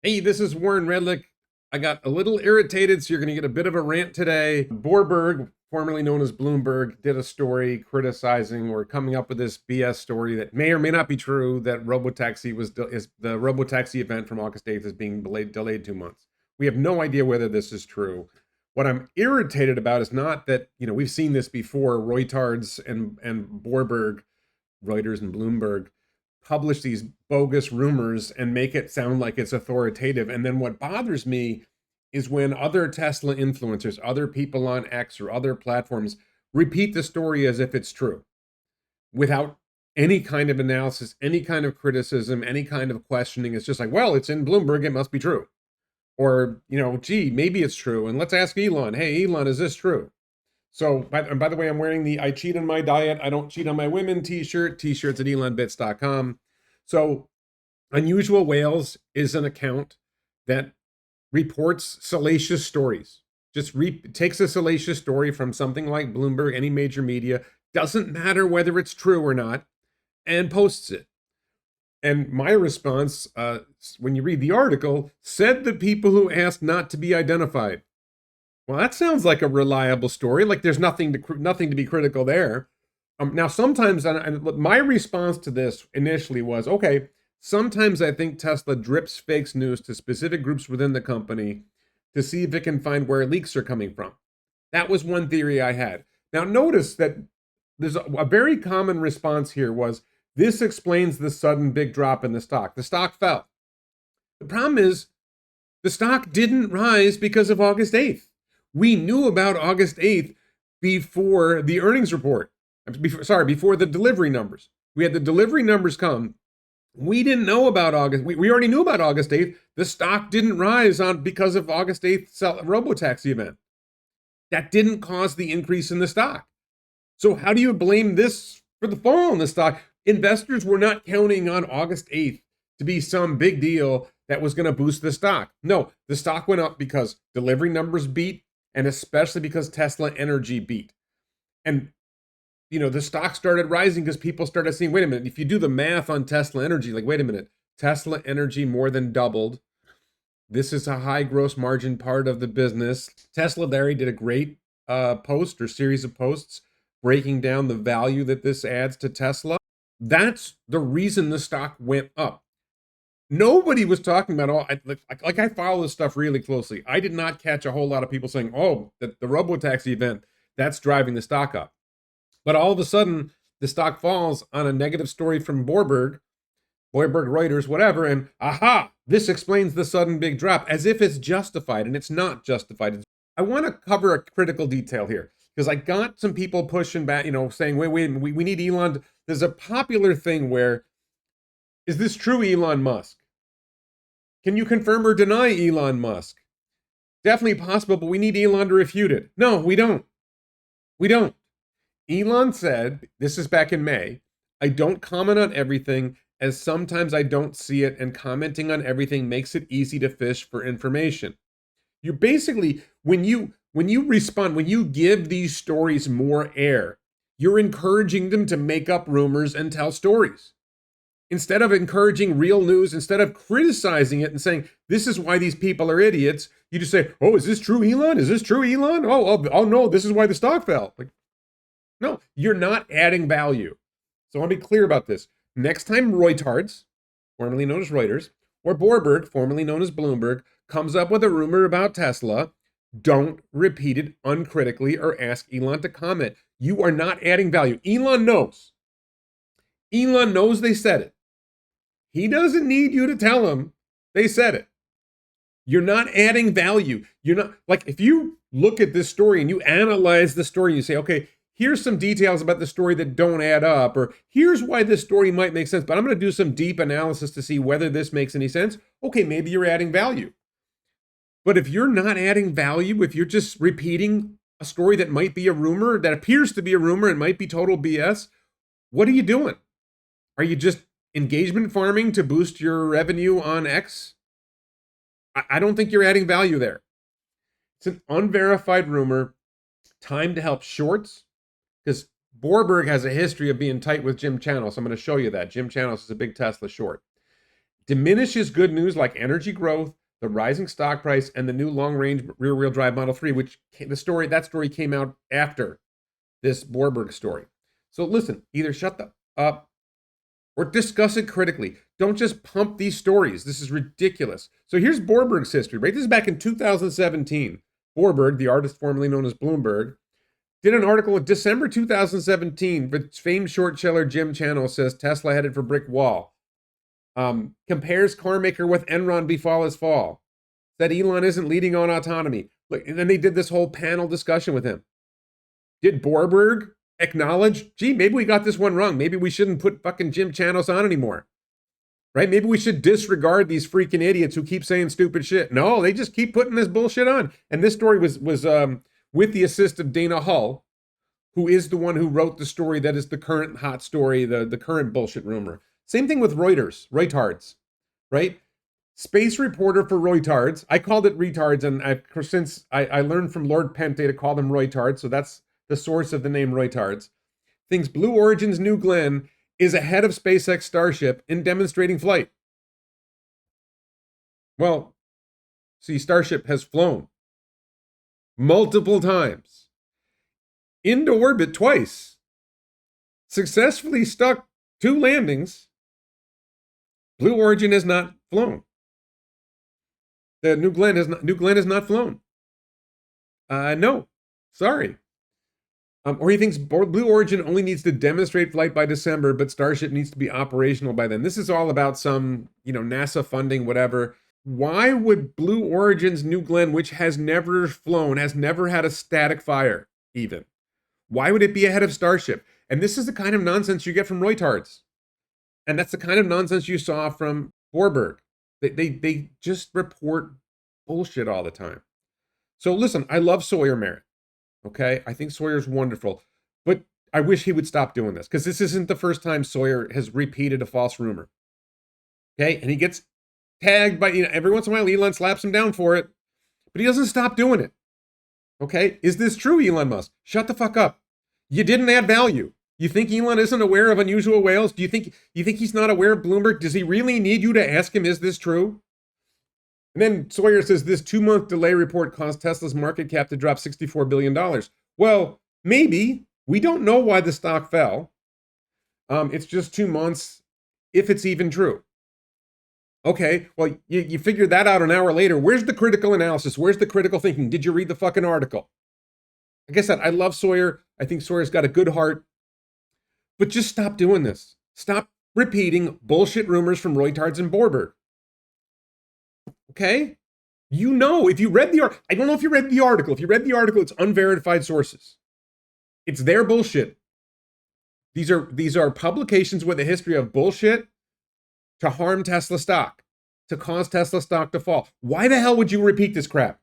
Hey, this is Warren Redlick. I got a little irritated, so you're going to get a bit of a rant today. Boreberg, formerly known as Bloomberg, did a story criticizing or coming up with this BS story that may or may not be true, that is the robotaxi event from August 8th is being delayed 2 months. We have no idea whether this is true. What I'm irritated about is not that, we've seen this before. Reutards and Boreberg, Reuters and Bloomberg, publish these bogus rumors and make it sound like it's authoritative. And then what bothers me is when other Tesla influencers, other people on X or other platforms repeat the story as if it's true without any kind of analysis, any kind of criticism, any kind of questioning. It's just like, well, it's in Bloomberg, it must be true. Or, gee, maybe it's true. And let's ask Elon, hey, Elon, is this true? So, by the way, I'm wearing the I cheat on my diet, I don't cheat on my women t-shirt, t-shirts at elonbits.com. So, Unusual Whales is an account that reports salacious stories. Just takes a salacious story from something like Bloomberg, any major media, doesn't matter whether it's true or not, and posts it. And my response, when you read the article, said the people who asked not to be identified. Well, that sounds like a reliable story. Like there's nothing to be critical there. Now, sometimes, and my response to this initially was, okay, sometimes I think Tesla drips fake news to specific groups within the company to see if it can find where leaks are coming from. That was one theory I had. Now, notice that there's a very common response here was, this explains the sudden big drop in the stock. The stock fell. The problem is, the stock didn't rise because of August 8th. We knew about August 8th before the earnings report. Before the delivery numbers. We had the delivery numbers come. We didn't know about August. We already knew about August 8th. The stock didn't rise because of August 8th robotaxi event. That didn't cause the increase in the stock. So how do you blame this for the fall in the stock? Investors were not counting on August 8th to be some big deal that was going to boost the stock. No, the stock went up because delivery numbers beat, and especially because Tesla Energy beat. And the stock started rising because people started seeing, wait a minute, if you do the math on Tesla Energy, like, wait a minute, Tesla Energy more than doubled. This is a high gross margin part of the business. Tesla Larry did a great post or series of posts breaking down the value that this adds to Tesla. That's the reason the stock went up. Nobody was talking about I follow this stuff really closely. I did not catch a whole lot of people saying, oh, the robotaxi event, that's driving the stock up. But all of a sudden, the stock falls on a negative story from Boreberg, Reuters, whatever, and aha, this explains the sudden big drop, as if it's justified, and it's not justified. I want to cover a critical detail here, because I got some people pushing back, saying, wait, we need Elon. There's a popular thing where, is this true, Elon Musk? Can you confirm or deny Elon Musk? Definitely possible, but we need Elon to refute it. No, we don't. We don't. Elon said, this is back in May, I don't comment on everything, as sometimes I don't see it, and commenting on everything makes it easy to fish for information. You're basically, when you respond, when you give these stories more air, you're encouraging them to make up rumors and tell stories. Instead of encouraging real news, instead of criticizing it and saying, this is why these people are idiots, you just say, oh, is this true, Elon? Is this true, Elon? Oh no, this is why the stock fell. Like, no, you're not adding value. So I want to be clear about this. Next time Reutards, formerly known as Reuters, or Boreberg, formerly known as Bloomberg, comes up with a rumor about Tesla, don't repeat it uncritically or ask Elon to comment. You are not adding value. Elon knows. Elon knows they said it. He doesn't need you to tell him they said it. You're not adding value. You're not, like, if you look at this story and you analyze the story and you say, okay, here's some details about the story that don't add up, or here's why this story might make sense, but I'm going to do some deep analysis to see whether this makes any sense. Okay, maybe you're adding value. But if you're not adding value, if you're just repeating a story that might be a rumor, that appears to be a rumor and might be total BS, what are you doing? Are you just engagement farming to boost your revenue on X? I don't think you're adding value there. It's an unverified rumor, time to help shorts, because Boreberg has a history of being tight with Jim Chanos. I'm going to show you that. Jim Chanos is a big Tesla short. diminishes good news like energy growth, the rising stock price, and the new long-range rear-wheel drive Model 3, which that story came out after this Boreberg story. So listen, either shut up or discuss it critically. Don't just pump these stories. This is ridiculous. So here's Boreberg's history, right? This is back in 2017. Boreberg, the artist formerly known as Bloomberg, did an article in December 2017. The famed short seller Jim Channel says Tesla headed for brick wall. Compares carmaker with Enron befall his fall. Said Elon isn't leading on autonomy. Look, and then they did this whole panel discussion with him. Did Boreberg acknowledge, gee, maybe we got this one wrong. Maybe we shouldn't put fucking Jim channels on anymore. Right? Maybe we should disregard these freaking idiots who keep saying stupid shit. No, they just keep putting this bullshit on. And this story was with the assist of Dana Hull, who is the one who wrote the story that is the current hot story, the current bullshit rumor. Same thing with Reutards, right? Space reporter for Reutards. I called it retards, and since I learned from Lord Pente to call them Reutards, so that's the source of the name Reutards, thinks Blue Origin's New Glenn is ahead of SpaceX Starship in demonstrating flight. Well, see, Starship has flown multiple times into orbit twice, successfully stuck 2 landings. Blue Origin has not flown. The New Glenn has not flown. No, sorry. Or he thinks Blue Origin only needs to demonstrate flight by December, but Starship needs to be operational by then. This is all about some, NASA funding, whatever. Why would Blue Origin's New Glenn, which has never flown, has never had a static fire even, why would it be ahead of Starship? And this is the kind of nonsense you get from Reutards. And that's the kind of nonsense you saw from Boreberg. They just report bullshit all the time. So listen, I love Sawyer Merritt. Okay, I think Sawyer's wonderful, but I wish he would stop doing this, because this isn't the first time Sawyer has repeated a false rumor. Okay, and he gets tagged by, every once in a while Elon slaps him down for it, but he doesn't stop doing it. Okay, is this true, Elon Musk? Shut the fuck up. You didn't add value. You think Elon isn't aware of unusual whales? Do you think he's not aware of Bloomberg? Does he really need you to ask him, is this true? And then Sawyer says this 2-month delay report caused Tesla's market cap to drop $64 billion. Well, maybe. We don't know why the stock fell. It's just 2 months, if it's even true. Okay, well, you figured that out an hour later. Where's the critical analysis? Where's the critical thinking? Did you read the fucking article? Like I said, I love Sawyer. I think Sawyer's got a good heart. But just stop doing this. Stop repeating bullshit rumors from Reutards and Boreberg. Okay? If you read the article, I don't know if you read the article. If you read the article, it's unverified sources. It's their bullshit. These are publications with a history of bullshit to harm Tesla stock, to cause Tesla stock to fall. Why the hell would you repeat this crap?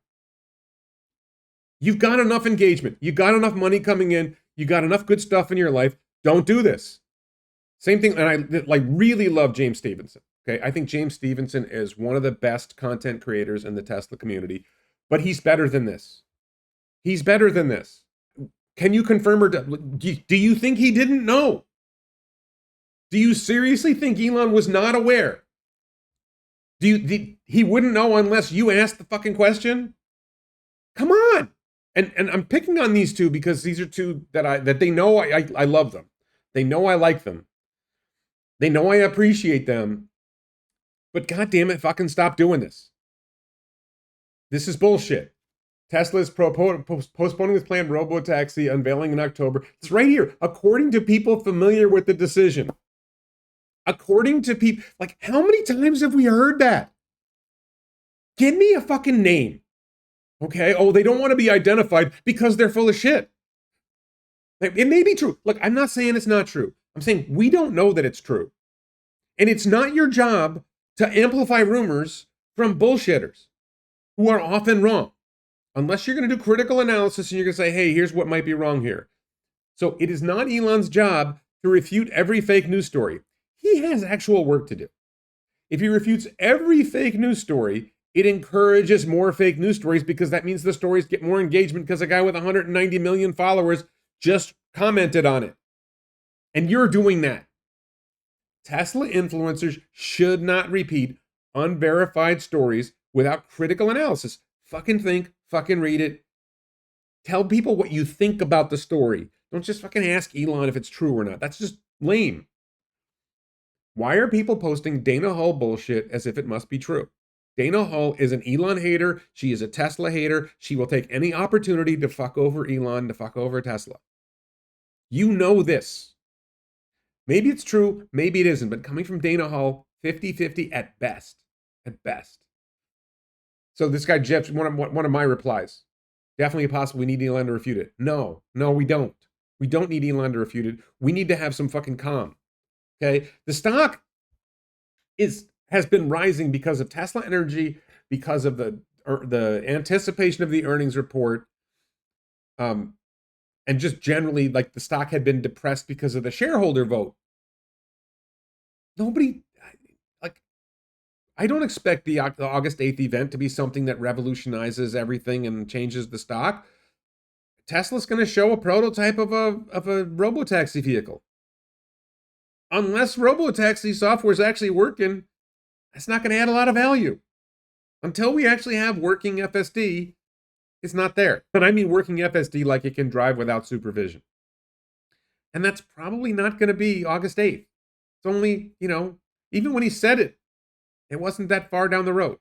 You've got enough engagement. You got enough money coming in. You got enough good stuff in your life. Don't do this. Same thing, and I really love James Stevenson. Okay, I think James Stevenson is one of the best content creators in the Tesla community, but he's better than this. He's better than this. Can you confirm or do you think he didn't know? Do you seriously think Elon was not aware? He wouldn't know unless you asked the fucking question? Come on. And I'm picking on these two because these are two that they know I love them. They know I like them. They know I appreciate them. But goddamn it, fucking stop doing this. This is bullshit. Tesla is postponing its planned robotaxi unveiling in October. It's right here. According to people familiar with the decision. According to people, like, how many times have we heard that? Give me a fucking name. Okay? Oh, they don't want to be identified because they're full of shit. It may be true. Look, I'm not saying it's not true. I'm saying we don't know that it's true. And it's not your job to amplify rumors from bullshitters who are often wrong. Unless you're going to do critical analysis and you're going to say, hey, here's what might be wrong here. So it is not Elon's job to refute every fake news story. He has actual work to do. If he refutes every fake news story, it encourages more fake news stories because that means the stories get more engagement because a guy with 190 million followers just commented on it. And you're doing that. Tesla influencers should not repeat unverified stories without critical analysis. Fucking think, fucking read it. Tell people what you think about the story. Don't just fucking ask Elon if it's true or not. That's just lame. Why are people posting Dana Hull bullshit as if it must be true? Dana Hull is an Elon hater. She is a Tesla hater. She will take any opportunity to fuck over Elon, to fuck over Tesla. You know this. Maybe it's true, maybe it isn't, but coming from Dana Hull, 50-50 at best. At best. So this guy, Jeff, one of my replies. Definitely possible we need Elon to refute it. No, we don't. We don't need Elon to refute it. We need to have some fucking calm. Okay? The stock has been rising because of Tesla Energy, because of the anticipation of the earnings report, and just generally, like, the stock had been depressed because of the shareholder vote. Nobody, like, I don't expect the August 8th event to be something that revolutionizes everything and changes the stock. Tesla's going to show a prototype of a robotaxi vehicle. Unless robotaxi software is actually working, that's not going to add a lot of value. Until we actually have working FSD, it's not there. But I mean working FSD like it can drive without supervision. And that's probably not going to be August 8th. It's only, even when he said it, it wasn't that far down the road.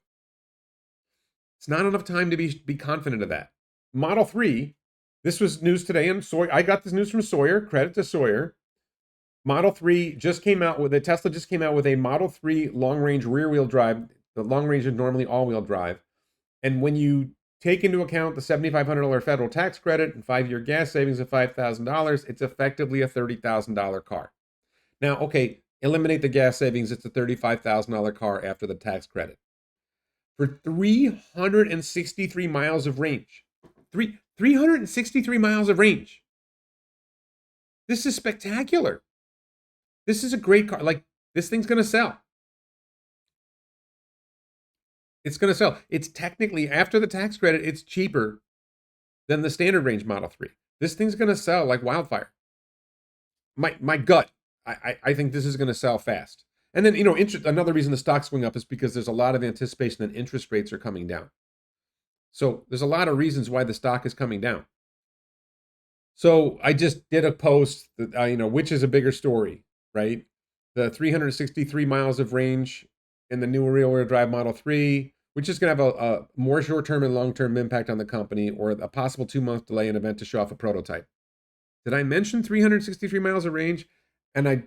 It's not enough time to be confident of that. Model 3, this was news today, and I got this news from Sawyer, credit to Sawyer. Model 3 just came out with, Tesla just came out with a Model 3 long-range rear-wheel drive. The long range is normally all-wheel drive. And when you take into account the $7,500 federal tax credit and 5-year gas savings of $5,000, it's effectively a $30,000 car. Now, okay, eliminate the gas savings, it's a $35,000 car after the tax credit. For 363 miles of range. 363 miles of range. This is spectacular. This is a great car. Like, this thing's going to sell. It's going to sell. It's technically, after the tax credit, it's cheaper than the standard range Model 3. This thing's going to sell like wildfire. My gut, I think this is going to sell fast. And then, another reason the stock's going up is because there's a lot of anticipation that interest rates are coming down. So there's a lot of reasons why the stock is coming down. So I just did a post that, which is a bigger story, right? The 363 miles of range in the new rear-wheel drive Model 3, which is going to have a more short-term and long-term impact on the company, or a possible 2-month delay in event to show off a prototype. Did I mention 363 miles of range? And I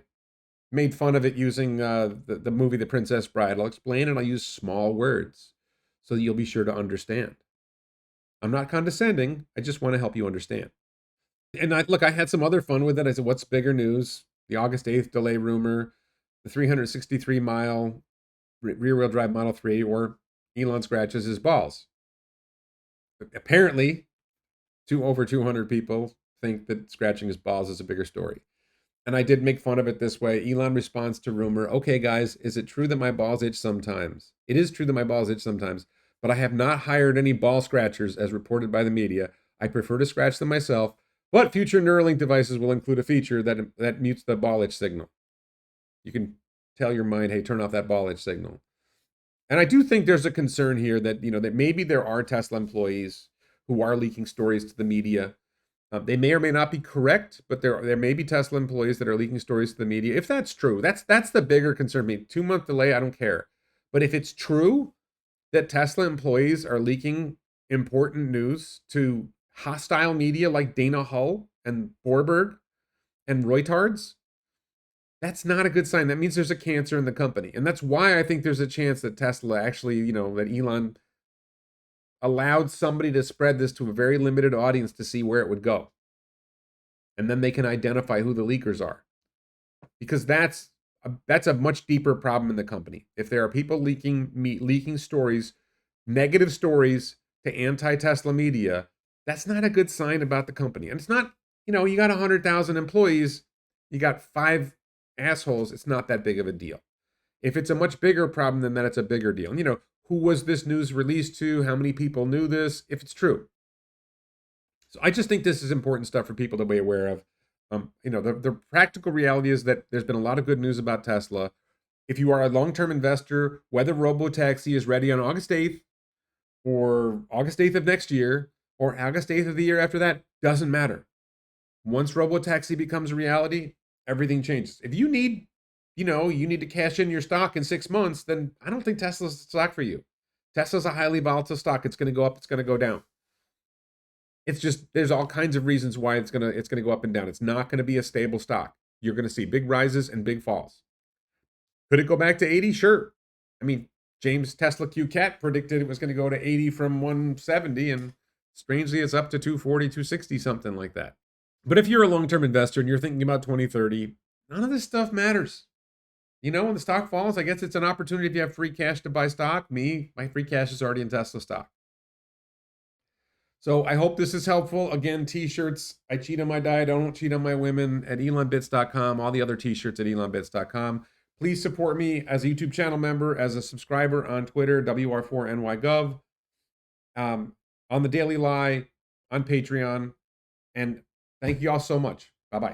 made fun of it using the movie The Princess Bride. I'll explain, and I'll use small words so that you'll be sure to understand. I'm not condescending. I just want to help you understand. And I had some other fun with it. I said, what's bigger news? The August 8th delay rumor, the 363-mile rear-wheel drive Model 3, or Elon scratches his balls. Apparently, over 200 people think that scratching his balls is a bigger story. And I did make fun of it this way. Elon responds to rumor, okay, guys, is it true that my balls itch sometimes? It is true that my balls itch sometimes, but I have not hired any ball scratchers as reported by the media. I prefer to scratch them myself, but future Neuralink devices will include a feature that mutes the ball itch signal. You can tell your mind, hey, turn off that ball itch signal. And I do think there's a concern here that, that maybe there are Tesla employees who are leaking stories to the media. They may or may not be correct, but there may be Tesla employees that are leaking stories to the media. If that's true, that's the bigger concern. 2-month delay, I don't care. But if it's true that Tesla employees are leaking important news to hostile media like Dana Hull and Boreberg and Reutards, that's not a good sign. That means there's a cancer in the company. And that's why I think there's a chance that Tesla actually, that Elon allowed somebody to spread this to a very limited audience to see where it would go. And then they can identify who the leakers are. Because that's a much deeper problem in the company. If there are people leaking stories, negative stories to anti-Tesla media, that's not a good sign about the company. And it's not, you got 100,000 employees, you got 5 assholes, it's not that big of a deal. If it's a much bigger problem than that, it's a bigger deal. And, who was this news released to? How many people knew this? If it's true. So I just think this is important stuff for people to be aware of. The practical reality is that there's been a lot of good news about Tesla. If you are a long-term investor, whether robotaxi is ready on August 8th or August 8th of next year or August 8th of the year after that, doesn't matter. Once robotaxi becomes a reality, everything changes. If you need, you need to cash in your stock in 6 months, then I don't think Tesla's the stock for you. Tesla's a highly volatile stock. It's going to go up, it's going to go down. It's just, there's all kinds of reasons why it's going to go up and down. It's not going to be a stable stock. You're going to see big rises and big falls. Could it go back to 80? Sure. I mean, James Tesla Q Cat predicted it was going to go to 80 from 170, and strangely it's up to 240, 260, something like that. But if you're a long-term investor and you're thinking about 2030, none of this stuff matters. When the stock falls, I guess it's an opportunity if you have free cash to buy stock. My free cash is already in Tesla stock. So I hope this is helpful. Again, t-shirts. I cheat on my diet. I don't cheat on my women at elonbits.com. All the other t-shirts at elonbits.com. Please support me as a YouTube channel member, as a subscriber on Twitter, WR4NYGov, on the Daily Lie, on Patreon. And thank you all so much. Bye-bye.